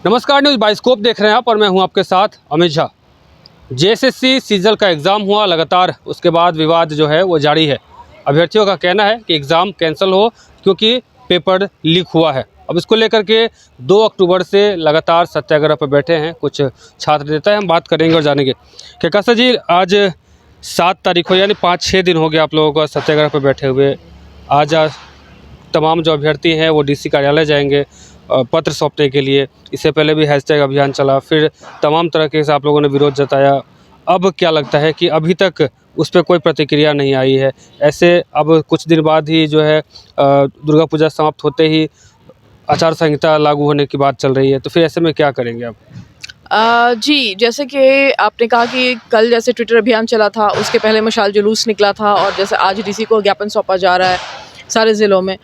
नमस्कार, news bioscope देख रहे हैं आप और मैं हूं आपके साथ अमित झा। जेएसएससी सीजल का एग्ज़ाम हुआ लगातार, उसके बाद विवाद जो है वो जारी है। अभ्यर्थियों का कहना है कि एग्ज़ाम कैंसिल हो क्योंकि पेपर लीक हुआ है। अब इसको लेकर के 2 अक्टूबर से लगातार सत्याग्रह पर बैठे हैं कुछ छात्र नेता हैं। हम बात करेंगे और जानेंगे कि कैसा जी, आज 7 तारीख हो यानी 5-6 दिन हो गए आप लोगों को सत्याग्रह पर बैठे हुए। आज तमाम जो अभ्यर्थी हैं वो डीसी कार्यालय जाएंगे पत्र सौंपने के लिए। इससे पहले भी हैशटैग अभियान चला, फिर तमाम तरह के से आप लोगों ने विरोध जताया। अब क्या लगता है कि अभी तक उस पर कोई प्रतिक्रिया नहीं आई है। ऐसे अब कुछ दिन बाद ही जो है दुर्गा पूजा समाप्त होते ही आचार संहिता लागू होने की बात चल रही है, तो फिर ऐसे में क्या करेंगे आप? जी, जैसे कि आपने कहा कि कल जैसे ट्विटर अभियान चला था, उसके पहले मशाल जुलूस निकला था और जैसे आज डीसी को ज्ञापन सौंपा जा रहा है सारे ज़िलों में।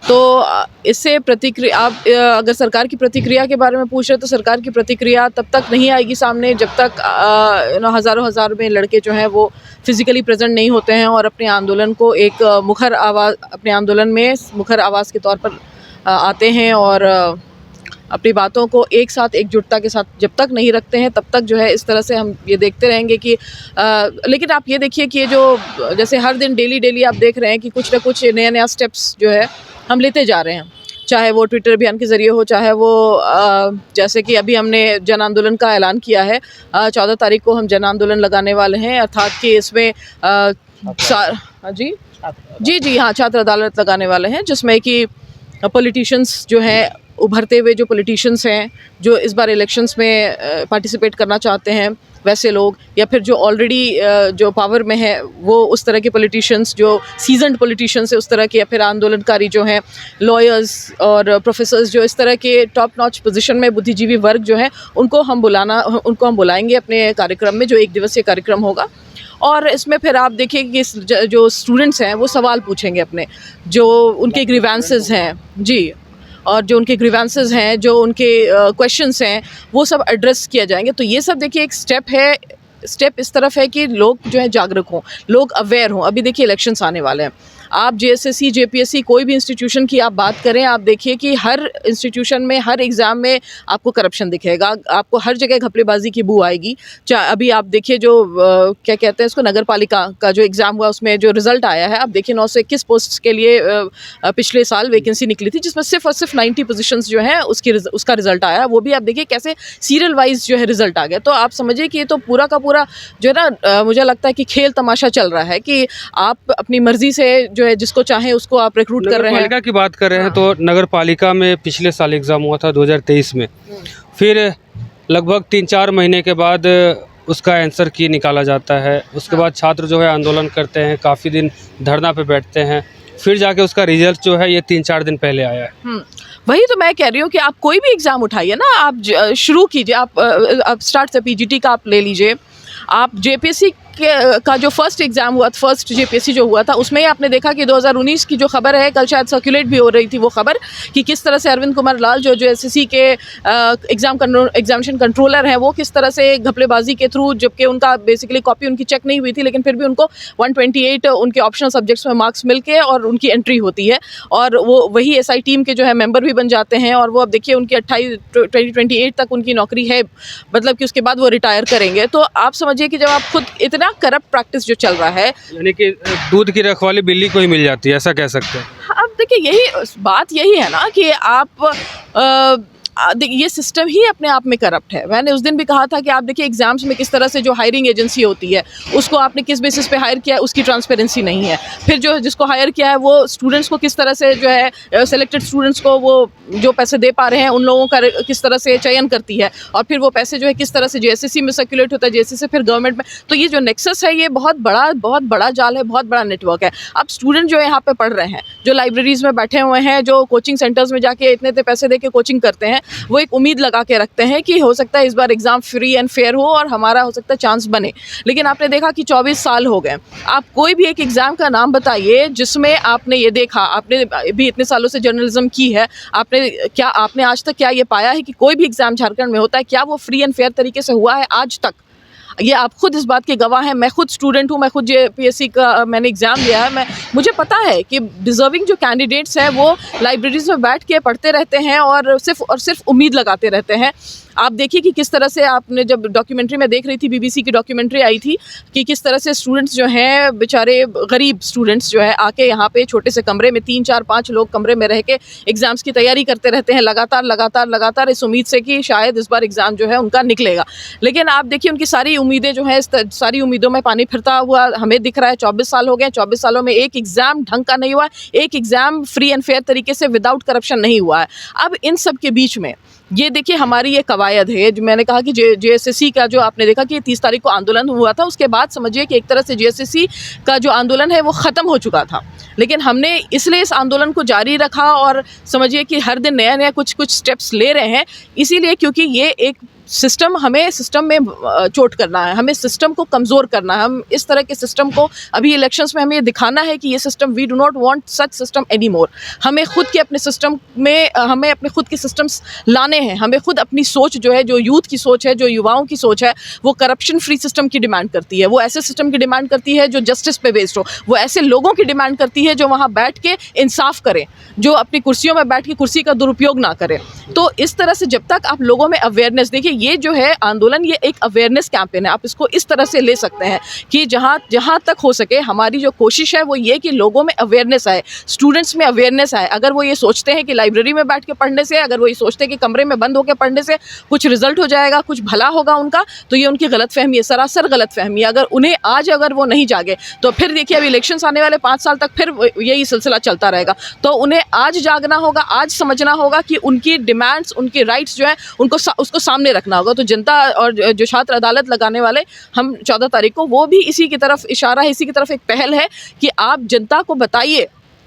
तो इससे प्रतिक्रिया आप अगर सरकार की प्रतिक्रिया के बारे में पूछ रहे हैं तो सरकार की प्रतिक्रिया तब तक नहीं आएगी सामने जब तक हज़ारों में लड़के जो हैं वो फिज़िकली प्रेजेंट नहीं होते हैं और अपने आंदोलन को एक मुखर आवाज़ के तौर पर आते हैं और अपनी बातों को एक साथ एकजुटता के साथ जब तक नहीं रखते हैं तब तक जो है इस तरह से हम ये देखते रहेंगे कि लेकिन आप ये देखिए कि ये जो जैसे हर दिन डेली आप देख रहे हैं कि कुछ ना कुछ नया स्टेप्स जो है हम लेते जा रहे हैं, चाहे वो ट्विटर अभियान के ज़रिए हो, चाहे वो जैसे कि अभी हमने जन आंदोलन का ऐलान किया है। 14 तारीख को हम जन आंदोलन लगाने वाले हैं, अर्थात कि इसमें छात्र अदालत लगाने वाले हैं, जिसमें कि पॉलिटिशियंस जो हैं, उभरते हुए जो पॉलिटिशियंस हैं जो इस बार इलेक्शंस में पार्टिसिपेट करना चाहते हैं, वैसे लोग, या फिर जो ऑलरेडी जो पावर में है वो उस तरह के पॉलिटिशियंस जो सीजन्ड पॉलिटिशियंस है उस तरह के, या फिर आंदोलनकारी जो हैं, लॉयर्स और प्रोफेसर्स जो इस तरह के टॉप नॉच पोजीशन में बुद्धिजीवी वर्ग जो है उनको हम बुलाएंगे अपने कार्यक्रम में, जो 1 दिवसीय कार्यक्रम होगा। और इसमें फिर आप देखिए कि जो स्टूडेंट्स हैं वो सवाल पूछेंगे अपने, जो उनके ग्रीवेंसेस हैं जी, और जो उनके ग्रीवेंसेस हैं, जो उनके क्वेश्चंस हैं, वो सब एड्रेस किया जाएंगे। तो ये सब देखिए एक स्टेप इस तरफ है कि लोग जो है जागरूक हों, लोग अवेयर हों। अभी देखिए इलेक्शंस आने वाले हैं, आप जेएसएससी जेपीएससी कोई भी इंस्टीट्यूशन की आप बात करें, आप देखिए कि हर इंस्टीट्यूशन में, हर एग्ज़ाम में आपको करप्शन दिखेगा, आपको हर जगह घपलेबाजी की बू आएगी। अभी आप देखिए जो क्या कहते हैं इसको, नगर पालिका का जो एग्ज़ाम हुआ उसमें जो रिज़ल्ट आया है, आप देखिए 921 पोस्ट के लिए पिछले साल वैकेंसी निकली थी, जिसमें सिर्फ और सिर्फ 90 पोजीशंस जो हैं उसका रिज़ल्ट आया। वो भी आप देखिए कैसे सीरियल वाइज जो है रिज़ल्ट आ गया। तो आप समझिए कि ये तो पूरा का पूरा जो है ना, मुझे लगता है कि खेल तमाशा चल रहा है कि आप अपनी मर्जी से जो है जिसको चाहे उसको आप रिक्रूट कर रहे हैं। नगर पालिका की बात कर रहे हैं तो नगर पालिका में पिछले साल एग्ज़ाम हुआ था 2023 में, फिर लगभग 3-4 महीने के बाद उसका आंसर की निकाला जाता है। उसके बाद छात्र जो है आंदोलन करते हैं, काफ़ी दिन धरना पे बैठते हैं, फिर जाके उसका रिजल्ट जो है ये 3-4 दिन पहले आया है। वही तो मैं कह रही हूँ कि आप कोई भी एग्ज़ाम उठाइए ना, आप शुरू कीजिए, आप स्टार्ट से पीजीटी का आप ले लीजिए, आप जेपीएससी का जो फर्स्ट एग्ज़ाम हुआ, फर्स्ट जेपीएससी जो हुआ था, उसमें आपने देखा कि 2019 की जो खबर है, कल शायद सर्कुलेट भी हो रही थी वो खबर, कि किस तरह से अरविंद कुमार लाल जो एसएससी के एग्जामिनेशन कंट्रोलर हैं, वो किस तरह से घपलेबाजी के थ्रू, जबकि उनका बेसिकली कॉपी उनकी चेक नहीं हुई थी, लेकिन फिर भी उनको 128 उनके ऑप्शनल सब्जेक्ट्स में मार्क्स मिल के और उनकी एंट्री होती है, और वो वही एसआई टीम के जो है मेंबर भी बन जाते हैं, और वो अब देखिए उनकी 2028 तक उनकी नौकरी है, मतलब कि उसके बाद वो रिटायर करेंगे। तो आप समझिए कि जब आप खुद इतना करप्ट प्रैक्टिस जो चल रहा है, यानी कि दूध की रखवाली बिल्ली को ही मिल जाती है, ऐसा कह सकते हैं। अब देखिए यही है ना कि आप ये सिस्टम ही अपने आप में करप्ट है। मैंने उस दिन भी कहा था कि आप देखिए एग्जाम्स में किस तरह से जो हायरिंग एजेंसी होती है उसको आपने किस बेसिस पे हायर किया है, उसकी ट्रांसपेरेंसी नहीं है। फिर जो जिसको हायर किया है वो स्टूडेंट्स को किस तरह से जो है सिलेक्टेड स्टूडेंट्स को वो जो पैसे दे पा रहे हैं उन लोगों का किस तरह से चयन करती है, और फिर वो पैसे जो है किस तरह से जेएसएससी में सर्कुलेट होता है, जेएसएससी से फिर गवर्नमेंट में। तो ये जो नेक्सस है ये बहुत बड़ा जाल है, बहुत बड़ा नेटवर्क है। अब स्टूडेंट जो यहाँ पे पढ़ रहे हैं, जो लाइब्रेरीज में बैठे हुए हैं, जो कोचिंग सेंटर्स में जाके इतने पैसे दे के कोचिंग करते हैं, वो एक उम्मीद लगा के रखते हैं कि हो सकता है इस बार एग्ज़ाम फ्री एंड फेयर हो और हमारा हो सकता है चांस बने। लेकिन आपने देखा कि 24 साल हो गए, आप कोई भी एक एग्ज़ाम का नाम बताइए जिसमें आपने ये देखा, आपने भी इतने सालों से जर्नलिज्म की है, आपने आज तक क्या ये पाया है कि कोई भी एग्ज़ाम झारखंड में होता है, क्या वो फ्री एंड फेयर तरीके से हुआ है आज तक? ये आप खुद इस बात के गवाह हैं। मैं खुद स्टूडेंट हूँ, मैं खुद JPSC का मैंने एग्ज़ाम दिया है। मुझे पता है कि डिज़र्विंग जो कैंडिडेट्स हैं वो लाइब्रेरीज़ में बैठ के पढ़ते रहते हैं और सिर्फ उम्मीद लगाते रहते हैं। आप देखिए कि किस तरह से, आपने जब डॉक्यूमेंट्री में देख रही थी, BBC की डॉक्यूमेंट्री आई थी कि किस तरह से स्टूडेंट्स जो हैं, बेचारे गरीब स्टूडेंट्स जो है आके यहाँ पे छोटे से कमरे में 3, 4, 5 लोग कमरे में रह के एग्ज़ाम्स की तैयारी करते रहते हैं लगातार इस उम्मीद से कि शायद इस बार एग्ज़ाम जो है उनका निकलेगा। लेकिन आप देखिए उनकी सारी उम्मीदें जो हैं, सारी उम्मीदों में पानी फिरता हुआ हमें दिख रहा है। 24 साल हो गए, 24 सालों में एक एग्ज़ाम ढंग का नहीं हुआ, एक एग्ज़ाम फ्री एंड फेयर तरीके से विदाउट करप्शन नहीं हुआ है। अब इन सब के बीच में ये देखिए हमारी ये कवायद है, जो मैंने कहा कि JSSC का जो आपने देखा कि 30 तारीख को आंदोलन हुआ था, उसके बाद समझिए कि एक तरह से JSSC का जो आंदोलन है वो ख़त्म हो चुका था। लेकिन हमने इसलिए इस आंदोलन को जारी रखा और समझिए कि हर दिन नया कुछ स्टेप्स ले रहे हैं, इसीलिए क्योंकि ये एक हमें सिस्टम में चोट करना है, हमें सिस्टम को कमज़ोर करना है। हम इस तरह के सिस्टम को अभी इलेक्शंस में हमें ये दिखाना है कि ये system, we do not want such system any more. हमें खुद के अपने सिस्टम में हमें अपने खुद के सिस्टम्स लाने हैं। हमें खुद अपनी सोच जो है, जो यूथ की सोच है, जो युवाओं की सोच है, वो करप्शन फ्री सिस्टम की डिमांड करती है। वो ऐसे सिस्टम की डिमांड करती है जो जस्टिस पे बेस्ड हो। वो ऐसे लोगों की डिमांड करती है जो वहाँ बैठ के इंसाफ करें, जो अपनी कुर्सियों में बैठ के कुर्सी का दुरुपयोग ना करें। तो इस तरह से जब तक आप लोगों में अवेयरनेस, देखिए ये जो है आंदोलन, ये एक अवेयरनेस कैंपेन है। आप इसको इस तरह से ले सकते हैं कि जहाँ तक हो सके हमारी जो कोशिश है वो ये कि लोगों में अवेयरनेस आए, स्टूडेंट्स में अवेयरनेस आए। अगर वो ये सोचते हैं कि लाइब्रेरी में बैठ के पढ़ने से, अगर वो ये सोचते हैं कि कमरे में बंद होकर पढ़ने से कुछ रिजल्ट हो जाएगा, कुछ भला होगा उनका, तो ये उनकी गलतफहमी है, सरासर गलतफहमी है। अगर वो नहीं जागे तो फिर देखिए अभी इलेक्शंस आने वाले 5 साल तक फिर यही सिलसिला चलता रहेगा। तो उन्हें आज जागना होगा, आज समझना होगा कि उनकी डिमांड्स, उनके राइट्स जो है उसको सामने रखना होगा। तो जनता और जो छात्र अदालत लगाने वाले हम 14 तारीख को, वो भी इसी की तरफ इशारा है, इसी की तरफ एक पहल है कि आप जनता को बताइए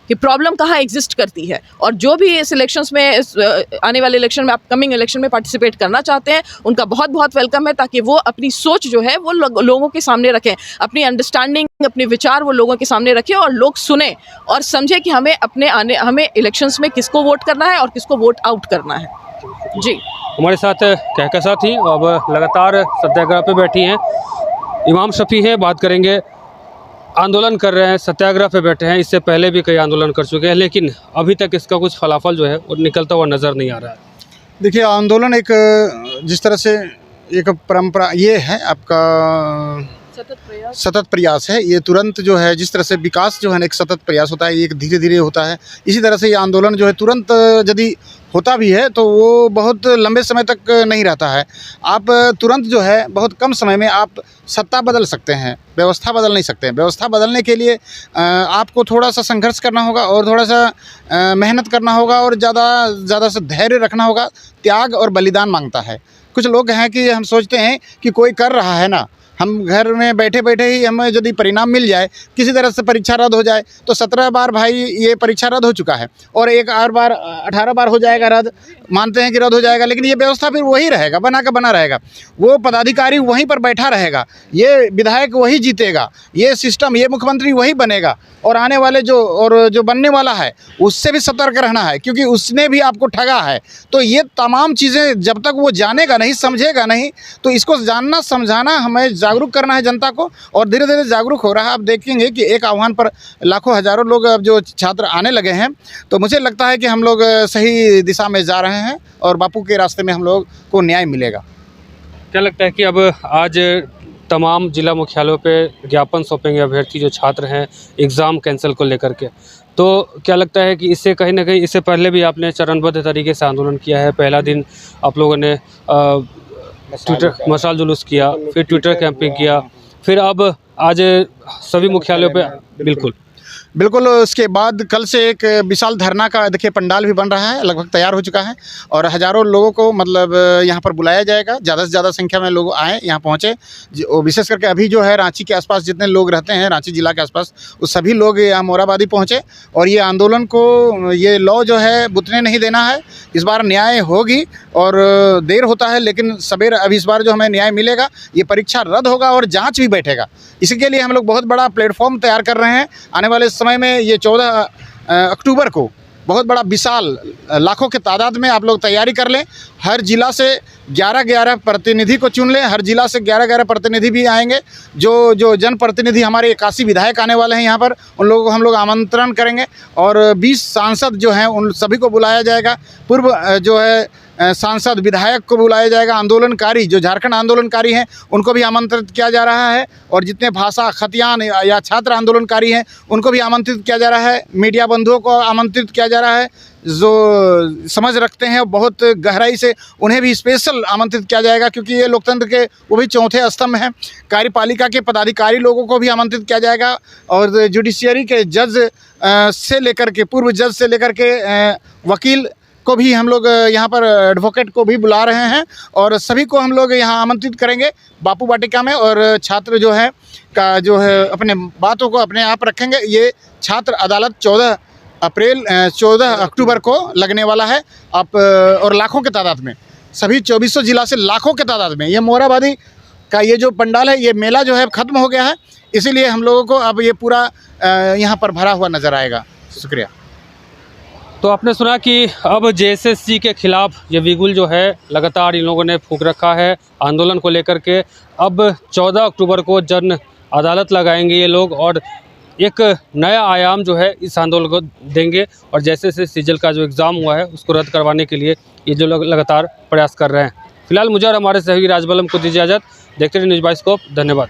कि प्रॉब्लम कहाँ एग्जिस्ट करती है। और जो भी इस इलेक्शंस में, इस आने वाले इलेक्शन में, अपकमिंग इलेक्शन में पार्टिसिपेट करना चाहते हैं, उनका बहुत बहुत वेलकम है, ताकि वो अपनी सोच जो है वो लोगों के सामने रखें, अपनी अंडरस्टैंडिंग, अपने विचार वो लोगों के सामने रखें और लोग सुने और समझे कि हमें इलेक्शंस में किसको वोट करना है और किसको वोट आउट करना है। जी, हमारे साथ कहका साथी अब लगातार सत्याग्रह पे बैठी हैं, इमाम शफ़ी हैं, बात करेंगे। आंदोलन कर रहे हैं, सत्याग्रह पे बैठे हैं, इससे पहले भी कई आंदोलन कर चुके हैं, लेकिन अभी तक इसका कुछ फलाफल जो है वो निकलता हुआ नज़र नहीं आ रहा है। देखिए, आंदोलन एक जिस तरह से एक परंपरा ये है आपका सतत प्रयास है। ये तुरंत जो है, जिस तरह से विकास जो है ना एक सतत प्रयास होता है, एक धीरे धीरे होता है, इसी तरह से ये आंदोलन जो है तुरंत यदि होता भी है तो वो बहुत लंबे समय तक नहीं रहता है। आप तुरंत जो है बहुत कम समय में आप सत्ता बदल सकते हैं, व्यवस्था बदल नहीं सकते हैं। व्यवस्था बदलने के लिए आपको थोड़ा सा संघर्ष करना होगा और थोड़ा सा मेहनत करना होगा और ज़्यादा से धैर्य रखना होगा। त्याग और बलिदान मांगता है। कुछ लोग हैं कि हम सोचते हैं कि कोई कर रहा है ना, हम घर में बैठे बैठे ही हमें यदि परिणाम मिल जाए, किसी तरह से परीक्षा रद्द हो जाए, तो 17 बार भाई ये परीक्षा रद्द हो चुका है और एक और बार 18 बार हो जाएगा रद्द, मानते हैं कि रद्द हो जाएगा, लेकिन ये व्यवस्था फिर वही रहेगा, बना का बना रहेगा। वो पदाधिकारी वहीं पर बैठा रहेगा, ये विधायक वही जीतेगा, ये सिस्टम, ये मुख्यमंत्री वही बनेगा और आने वाले जो बनने वाला है उससे भी सतर्क रहना है, क्योंकि उसने भी आपको ठगा है। तो ये तमाम चीज़ें जब तक वो जानेगा नहीं, समझेगा नहीं, तो इसको जानना समझाना, हमें जागरूक करना है जनता को, और धीरे धीरे जागरूक हो रहा है। आप देखेंगे कि एक आह्वान पर लाखों हज़ारों लोग अब जो छात्र आने लगे हैं, तो मुझे लगता है कि हम लोग सही दिशा में जा रहे हैं और बापू के रास्ते में हम लोग को न्याय मिलेगा। क्या लगता है कि अब आज तमाम जिला मुख्यालयों पे ज्ञापन सौंपेंगे अभ्यर्थी जो छात्र हैं एग्ज़ाम कैंसिल को लेकर के, तो क्या लगता है कि इससे कहीं ना कहीं, इससे पहले भी आपने चरणबद्ध तरीके से आंदोलन किया है, पहला दिन आप लोगों ने ट्विटर मशाल जुलूस किया, फिर ट्विटर कैंपिंग किया, फिर अब आज सभी मुख्यालयों पे बिल्कुल उसके बाद कल से एक विशाल धरना का देखिए पंडाल भी बन रहा है, लगभग तैयार हो चुका है और हज़ारों लोगों को मतलब यहाँ पर बुलाया जाएगा। ज़्यादा से ज़्यादा संख्या में लोग आए, यहाँ पहुँचे। विशेष करके अभी जो है रांची के आसपास जितने लोग रहते हैं, रांची जिला के आसपास, वो सभी लोग यहाँ मोराबादी पहुँचे और ये आंदोलन को, ये लॉ जो है बुतने नहीं देना है। इस बार न्याय होगी और देर होता है लेकिन सवेर, अभी इस बार जो हमें न्याय मिलेगा। ये परीक्षा रद्द होगा और जाँच भी बैठेगा। इसके लिए हम लोग बहुत बड़ा प्लेटफॉर्म तैयार कर रहे हैं। आने वाले समय में ये 14 अक्टूबर को बहुत बड़ा विशाल लाखों के तादाद में आप लोग तैयारी कर लें। हर जिला से 11-11 प्रतिनिधि को चुन लें। हर जिला से 11-11 प्रतिनिधि भी आएंगे। जो जनप्रतिनिधि हमारे 81 विधायक आने वाले हैं यहाँ पर, उन लोगों को हम लोग आमंत्रण करेंगे और 20 सांसद जो हैं उन सभी को बुलाया जाएगा। पूर्व जो है सांसद विधायक को बुलाया जाएगा। आंदोलनकारी जो झारखंड आंदोलनकारी हैं उनको भी आमंत्रित किया जा रहा है और जितने भाषा खतियान या छात्र आंदोलनकारी हैं उनको भी आमंत्रित किया जा रहा है। मीडिया बंधुओं को आमंत्रित किया जा रहा है। जो समझ रखते हैं बहुत गहराई से उन्हें भी स्पेशल आमंत्रित किया जाएगा, क्योंकि ये लोकतंत्र के वो भी चौथे स्तंभ हैं। कार्यपालिका के पदाधिकारी लोगों को भी आमंत्रित किया जाएगा और जुडिशियरी के जज से लेकर के पूर्व जज से लेकर के वकील को भी हम लोग यहाँ पर एडवोकेट को भी बुला रहे हैं और सभी को हम लोग यहाँ आमंत्रित करेंगे बापू वाटिका में। और छात्र जो है का जो है अपने बातों को अपने आप रखेंगे। ये छात्र अदालत 14 अक्टूबर को लगने वाला है। आप और लाखों के तादाद में सभी 2400 जिला से लाखों के तादाद में ये मोरहाबादी का ये जो पंडाल है, ये मेला जो है ख़त्म हो गया है, इसीलिए हम लोगों को अब ये पूरा यहाँ पर भरा हुआ नज़र आएगा। शुक्रिया। तो आपने सुना कि अब जेएसएससी के खिलाफ ये बिगुल जो है लगातार इन लोगों ने फूंक रखा है आंदोलन को लेकर के। अब 14 अक्टूबर को जन अदालत लगाएंगे ये लोग और एक नया आयाम जो है इस आंदोलन को देंगे और जैसे सीजल का जो एग्ज़ाम हुआ है उसको रद्द करवाने के लिए ये जो लोग लगातार प्रयास कर रहे हैं। फिलहाल मुझे और हमारे सहयोगी राजबलम को दीजिए इजाज़त। देखते रहिए न्यूज़ बाइस्कोप। धन्यवाद।